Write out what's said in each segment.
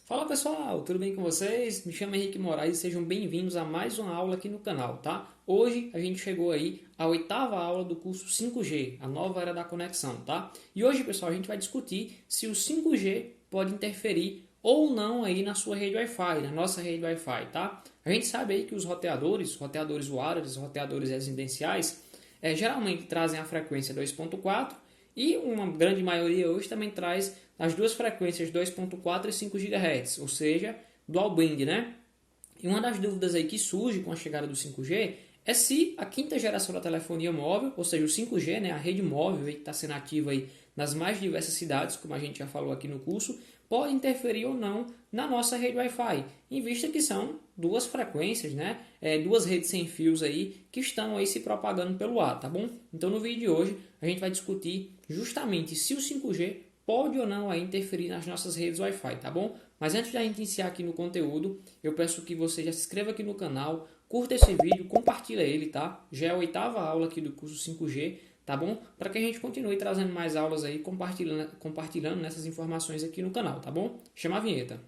Fala pessoal, tudo bem com vocês? Me chamo Henrique Moraes e sejam bem-vindos a mais uma aula aqui no canal, tá? Hoje a gente chegou aí à oitava aula do curso 5G, a nova era da conexão, tá? E hoje, pessoal, a gente vai discutir se o 5G pode interferir ou não aí na sua rede Wi-Fi, na nossa rede Wi-Fi, tá? A gente sabe aí que os roteadores wireless, roteadores residenciais, geralmente trazem a frequência 2.4 e uma grande maioria hoje também traz as duas frequências 2.4 e 5 GHz, ou seja, dual band, né? E uma das dúvidas aí que surge com a chegada do 5G é se a quinta geração da telefonia móvel, ou seja, o 5G, né, a rede móvel que está sendo ativa aí nas mais diversas cidades, como a gente já falou aqui no curso, pode interferir ou não na nossa rede Wi-Fi, em vista que são duas frequências, né, duas redes sem fios aí que estão aí se propagando pelo ar, tá bom? Então no vídeo de hoje a gente vai discutir justamente se o 5G pode ou não aí interferir nas nossas redes Wi-Fi, tá bom? Mas antes de a gente iniciar aqui no conteúdo, eu peço que você já se inscreva aqui no canal, curta esse vídeo, compartilha ele, tá? Já é a oitava aula aqui do curso 5G, tá bom? Para que a gente continue trazendo mais aulas aí, compartilhando essas informações aqui no canal, tá bom? Chama a vinheta.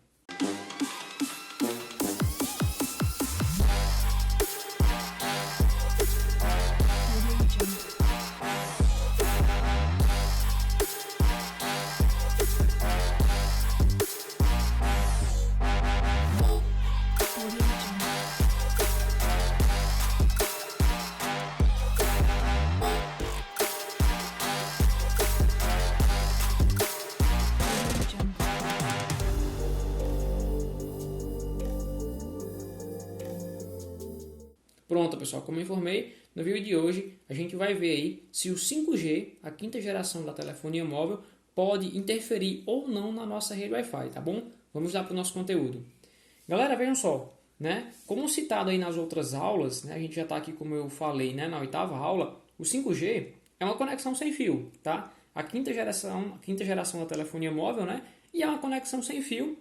Pronto, pessoal, como eu informei, no vídeo de hoje a gente vai ver aí se o 5G, a quinta geração da telefonia móvel, pode interferir ou não na nossa rede Wi-Fi, tá bom? Vamos lá para o nosso conteúdo. Galera, vejam só, né? Como citado aí nas outras aulas, né, a gente já está aqui, como eu falei, né, na oitava aula, o 5G é uma conexão sem fio, tá? A quinta geração da telefonia móvel, né? E é uma conexão sem fio,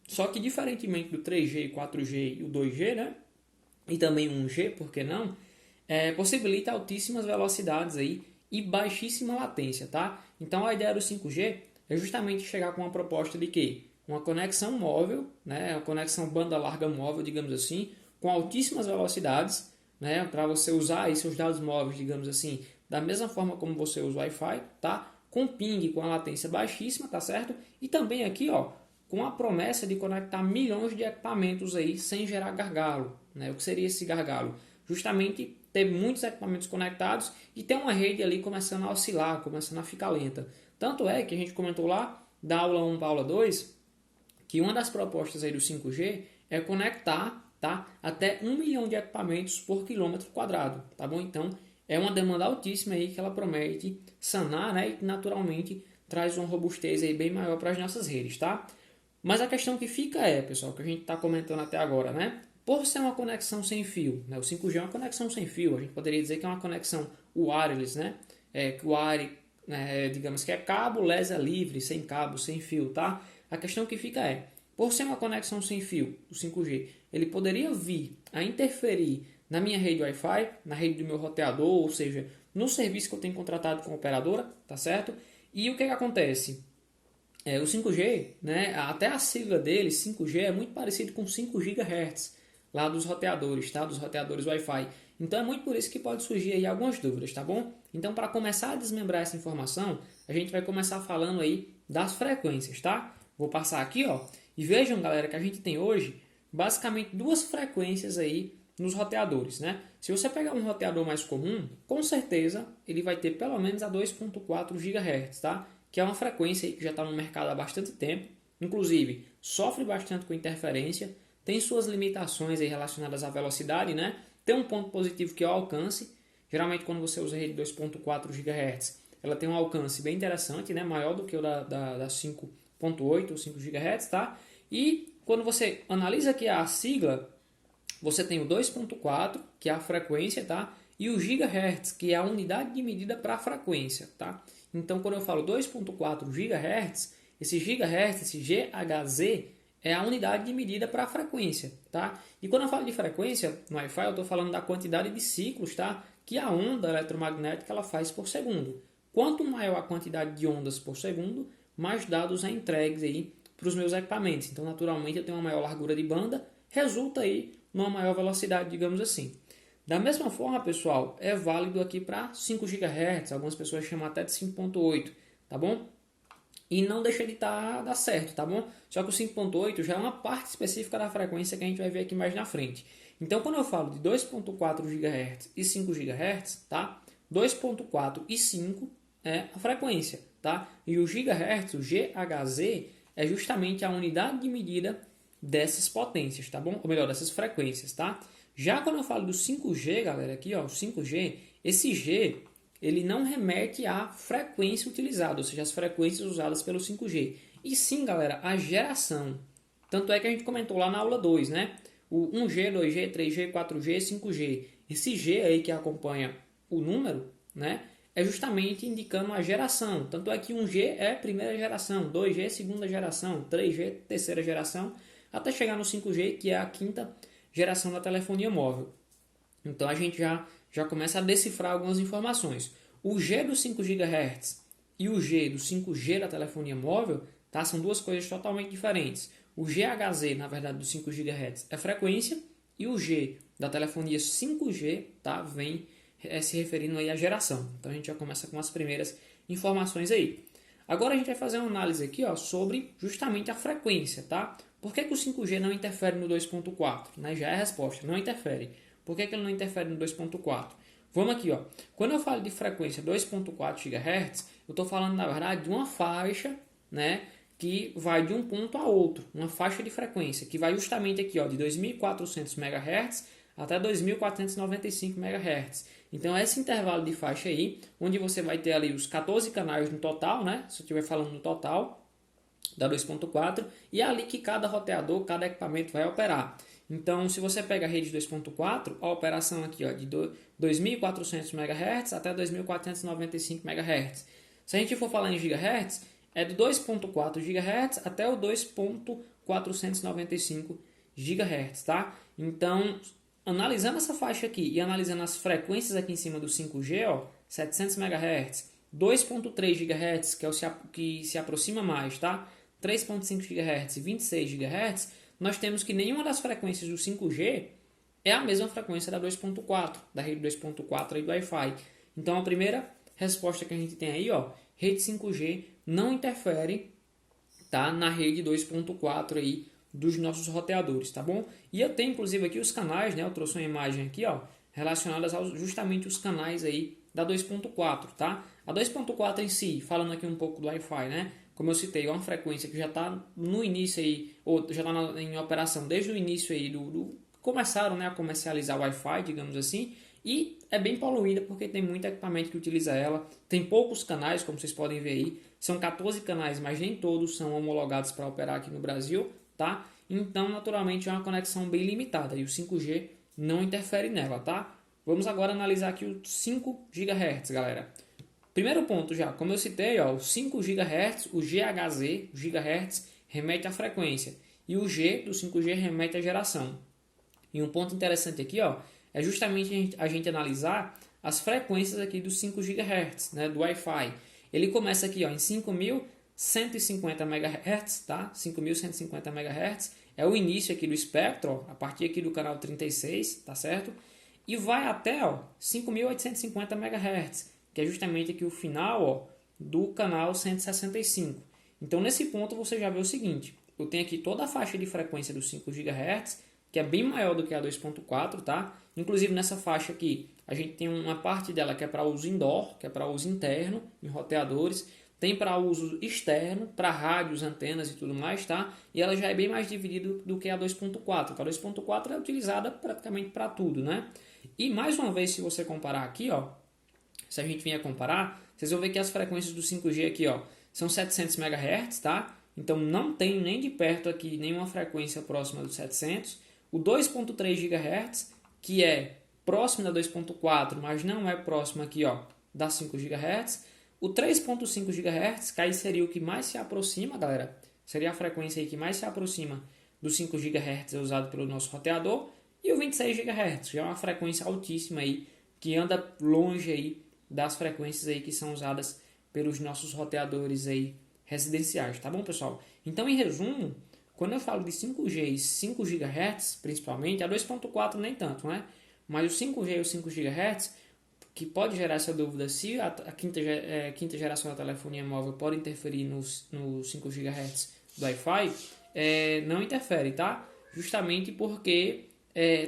só que diferentemente do 3G, 4G e o 2G, né? E também 1G, por que não? Possibilita altíssimas velocidades aí e baixíssima latência, tá? Então a ideia do 5G é justamente chegar com uma proposta de quê? Uma conexão móvel, né? Uma conexão banda larga móvel, digamos assim, com altíssimas velocidades, né? Para você usar aí seus dados móveis, digamos assim, da mesma forma como você usa o Wi-Fi, tá? Com ping, com a latência baixíssima, tá certo? E também aqui, ó, com a promessa de conectar milhões de equipamentos aí sem gerar gargalo, né? O que seria esse gargalo? Justamente ter muitos equipamentos conectados e ter uma rede ali começando a oscilar, começando a ficar lenta. Tanto é que a gente comentou lá, da aula 1 para a aula 2, que uma das propostas aí do 5G é conectar, tá, até 1 milhão de equipamentos por quilômetro quadrado, tá bom? Então, é uma demanda altíssima aí que ela promete sanar, né, e naturalmente traz uma robustez aí bem maior para as nossas redes, tá? Mas a questão que fica pessoal, que a gente está comentando até agora, né? Por ser uma conexão sem fio, né? O 5G é uma conexão sem fio, a gente poderia dizer que é uma conexão wireless, né? Que o wire, né, digamos que é cabo, lesa livre, sem cabo, sem fio, tá? A questão que fica por ser uma conexão sem fio, o 5G, ele poderia vir a interferir na minha rede Wi-Fi, na rede do meu roteador, ou seja, no serviço que eu tenho contratado com a operadora, tá certo? E o que acontece? O 5G, né, até a sigla dele, 5G, é muito parecido com 5 GHz, lá dos roteadores, tá? Dos roteadores Wi-Fi. Então é muito por isso que pode surgir aí algumas dúvidas, tá bom? Então para começar a desmembrar essa informação, a gente vai começar falando aí das frequências, tá? Vou passar aqui, ó, e vejam, galera, que a gente tem hoje basicamente duas frequências aí nos roteadores, né? Se você pegar um roteador mais comum, com certeza ele vai ter pelo menos a 2.4 GHz, tá? Que é uma frequência que já está no mercado há bastante tempo, inclusive sofre bastante com interferência, tem suas limitações aí relacionadas à velocidade, né? Tem um ponto positivo que é o alcance. Geralmente quando você usa a rede 2.4 GHz, ela tem um alcance bem interessante, né? Maior do que o da 5.8 ou 5 GHz, tá? E quando você analisa aqui a sigla, você tem o 2.4, que é a frequência, tá? E o gigahertz, que é a unidade de medida para a frequência, tá? Então, quando eu falo 2.4 GHz, esse gigahertz, esse GHz, é a unidade de medida para a frequência, tá? E quando eu falo de frequência, no Wi-Fi, eu estou falando da quantidade de ciclos, tá? Que a onda eletromagnética ela faz por segundo. Quanto maior a quantidade de ondas por segundo, mais dados é entregues aí para os meus equipamentos. Então, naturalmente, eu tenho uma maior largura de banda, resulta aí numa maior velocidade, digamos assim. Da mesma forma, pessoal, é válido aqui para 5 GHz, algumas pessoas chamam até de 5.8, tá bom? E não deixa de dar certo, tá bom? Só que o 5.8 já é uma parte específica da frequência que a gente vai ver aqui mais na frente. Então, quando eu falo de 2.4 GHz e 5 GHz, tá? 2.4 e 5 é a frequência, tá? E o gigahertz, o GHz, é justamente a unidade de medida dessas potências, tá bom? Ou melhor, dessas frequências, tá? Já quando eu falo do 5G, galera, aqui, ó, o 5G, esse G, ele não remete à frequência utilizada, ou seja, as frequências usadas pelo 5G. E sim, galera, a geração. Tanto é que a gente comentou lá na aula 2, né? O 1G, 2G, 3G, 4G, 5G. Esse G aí que acompanha o número, né? É justamente indicando a geração. Tanto é que 1G é primeira geração, 2G é segunda geração, 3G terceira geração, até chegar no 5G, que é a quinta geração da telefonia móvel. Então a gente já começa a decifrar algumas informações. O G do 5 GHz e o G do 5G da telefonia móvel, tá? São duas coisas totalmente diferentes. O GHz, na verdade, do 5 GHz é frequência e o G da telefonia 5G, tá? Vem se referindo aí à geração. Então a gente já começa com as primeiras informações aí. Agora a gente vai fazer uma análise aqui, ó, sobre justamente a frequência, tá? Por que o 5G não interfere no 2.4? Né? Já é a resposta, não interfere. Por que ele não interfere no 2.4? Vamos aqui, ó. Quando eu falo de frequência 2.4 GHz, eu estou falando, na verdade, de uma faixa, né, que vai de um ponto a outro. Uma faixa de frequência que vai justamente aqui, ó, de 2.400 MHz até 2.495 MHz. Então, esse intervalo de faixa aí, onde você vai ter ali os 14 canais no total, né? Se eu estiver falando no total, da 2.4, e é ali que cada roteador, cada equipamento vai operar. Então, se você pega a rede 2.4, a operação aqui, ó, de 2.400 MHz até 2.495 MHz. Se a gente for falar em gigahertz, é do 2.4 GHz até o 2.495 GHz, tá? Então, analisando essa faixa aqui e analisando as frequências aqui em cima do 5G, ó, 700 MHz, 2.3 GHz, que é o que se aproxima mais, tá? 3.5 GHz e 26 GHz, nós temos que nenhuma das frequências do 5G é a mesma frequência da 2.4, da rede 2.4 aí do Wi-Fi. Então, a primeira resposta que a gente tem aí, ó, rede 5G não interfere, tá, na rede 2.4 aí dos nossos roteadores, tá bom? E eu tenho inclusive aqui os canais, né? Eu trouxe uma imagem aqui, ó, relacionadas aos justamente os canais aí da 2.4, tá? A 2.4 em si, falando aqui um pouco do Wi-Fi, né? Como eu citei, é uma frequência que já está no início aí, ou já está em operação desde o início aí começaram, né, a comercializar o Wi-Fi, digamos assim, e é bem poluída porque tem muito equipamento que utiliza ela, tem poucos canais, como vocês podem ver aí, são 14 canais, mas nem todos são homologados para operar aqui no Brasil, tá? Então, naturalmente, é uma conexão bem limitada e o 5G não interfere nela, tá? Vamos agora analisar aqui o 5 GHz, galera. Primeiro ponto já, como eu citei, ó, o 5 GHz, o GHz, o gigahertz, remete à frequência e o G do 5G remete à geração. E um ponto interessante aqui, ó, é justamente a gente analisar as frequências aqui do 5 GHz, né, do Wi-Fi. Ele começa aqui, ó, em 5.150 MHz, tá? 5.150 MHz é o início aqui do espectro, ó, a partir aqui do canal 36, tá certo? E vai até, ó, 5.850 MHz, que é justamente aqui o final, ó, do canal 165. Então, nesse ponto, você já vê o seguinte, eu tenho aqui toda a faixa de frequência dos 5 GHz, que é bem maior do que a 2.4, tá? Inclusive, nessa faixa aqui, a gente tem uma parte dela que é para uso indoor, que é para uso interno, em roteadores, tem para uso externo, para rádios, antenas e tudo mais, tá? E ela já é bem mais dividida do que a 2.4, que a 2.4 é utilizada praticamente para tudo, né? E, mais uma vez, se você comparar aqui, ó, se a gente vier comparar, vocês vão ver que as frequências do 5G aqui, ó, são 700 MHz, tá? Então não tem nem de perto aqui nenhuma frequência próxima dos 700. O 2.3 GHz, que é próximo da 2.4, mas não é próximo aqui, ó, da 5 GHz. O 3.5 GHz, que aí seria o que mais se aproxima, galera. Seria a frequência aí que mais se aproxima do 5 GHz usado pelo nosso roteador. E o 26 GHz, já é uma frequência altíssima aí, que anda longe aí das frequências aí que são usadas pelos nossos roteadores aí residenciais, tá bom, pessoal? Então, em resumo, quando eu falo de 5G e 5 GHz, principalmente, a 2.4 nem tanto, né? Mas o 5G e o 5 GHz, que pode gerar essa dúvida se a quinta geração da telefonia móvel pode interferir no 5 GHz do Wi-Fi, não interfere, tá? Justamente porque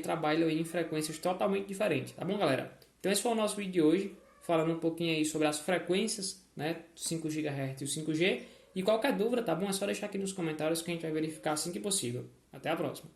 trabalham em frequências totalmente diferentes, tá bom, galera? Então esse foi o nosso vídeo de hoje, falando um pouquinho aí sobre as frequências, né, 5 GHz e o 5G. E qualquer dúvida, tá bom? É só deixar aqui nos comentários que a gente vai verificar assim que possível. Até a próxima!